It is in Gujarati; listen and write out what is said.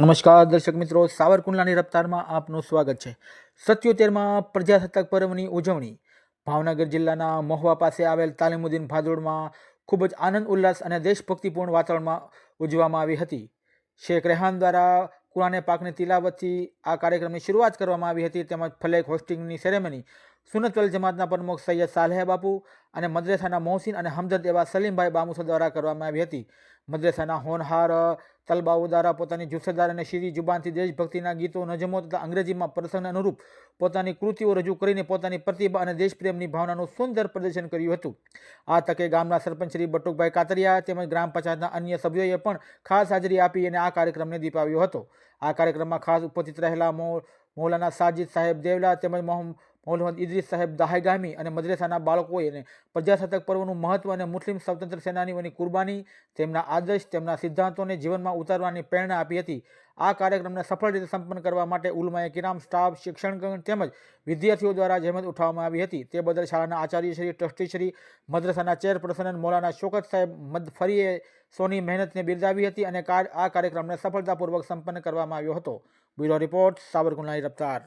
નમસ્કાર દર્શક મિત્રો, સાવરકુંડલાની રફતારમાં આપનું સ્વાગત છે। 77માં પ્રજાસત્તાક પર્વની ઉજવણી ભાવનગર જિલ્લાના મહુવા પાસે આવેલ તાલીમુદ્દીન ભાદોડમાં ખૂબ જ આનંદ ઉલ્લાસ અને દેશભક્તિપૂર્ણ વાતાવરણમાં ઉજવવામાં આવી હતી। શેખ રેહાન દ્વારા કુરાને પાકની તિલાવતથી આ કાર્યક્રમની શરૂઆત કરવામાં આવી હતી। તેમજ ફ્લેગ હોસ્ટિંગની સેરેમની સુન્નત વલ જમાતના પ્રમુખ સૈયદ સાલેહ બાપુ અને મદ્રેસાના મોહસિન અને હમદર્દ એવા સલીમભાઈ બામુસા દ્વારા કરવામાં આવી હતી। મદ્રેસાના હોનહાર તલબાઓ દ્વારા પોતાની જુસ્સેદાર અને શીરી જુબાનથી દેશભક્તિના ગીતો, નજમો તથા અંગ્રેજીમાં પ્રસંગ અનુરૂપ પોતાની કૃતિઓ રજૂ કરીને પોતાની પ્રતિભા અને દેશપ્રેમની ભાવનાનું સુંદર પ્રદર્શન કર્યું હતું। આ તકે ગામના સરપંચ શ્રી બટુકભાઈ કાતરિયા તેમજ ગ્રામ પંચાયતના અન્ય સભ્યોએ પણ ખાસ હાજરી આપી અને આ કાર્યક્રમને દીપાવ્યો હતો। આ કાર્યક્રમમાં ખાસ ઉપસ્થિત રહેલા મૌલાના સાજિદ સાહેબ દેવલા તેમજ મોહમ્મદ ઇદ્રીસ સાહેબ દહાઈગામી અને મદ્રેસાના બાળકોએ પ્રજાસત્તાક પર્વનું મહત્વ અને મુસ્લિમ સ્વતંત્ર સેનાનીઓની કુરબાની, તેમના આદર્શ, તેમના સિદ્ધાંતોને જીવનમાં ઉતારવાની પ્રેરણા આપી હતી। આ કાર્યક્રમને સફળ રીતે સંપન્ન કરવા માટે ઉલમાએ કિરામ, સ્ટાફ, શિક્ષણગણ તેમજ વિદ્યાર્થીઓ દ્વારા જહેમત ઉઠાવવામાં આવી હતી। તે બદલ શાળાના આચાર્યશ્રી, ટ્રસ્ટીશ્રી, મદ્રસાના ચેરપર્સન મૌલાના શોકત સાહેબ ફરીએ સોની મહેનતને બિરદાવી હતી અને આ કાર્યક્રમને સફળતાપૂર્વક સંપન્ન કરવામાં આવ્યો હતો। Bureau report, સાવરકુંડલાની રફતાર।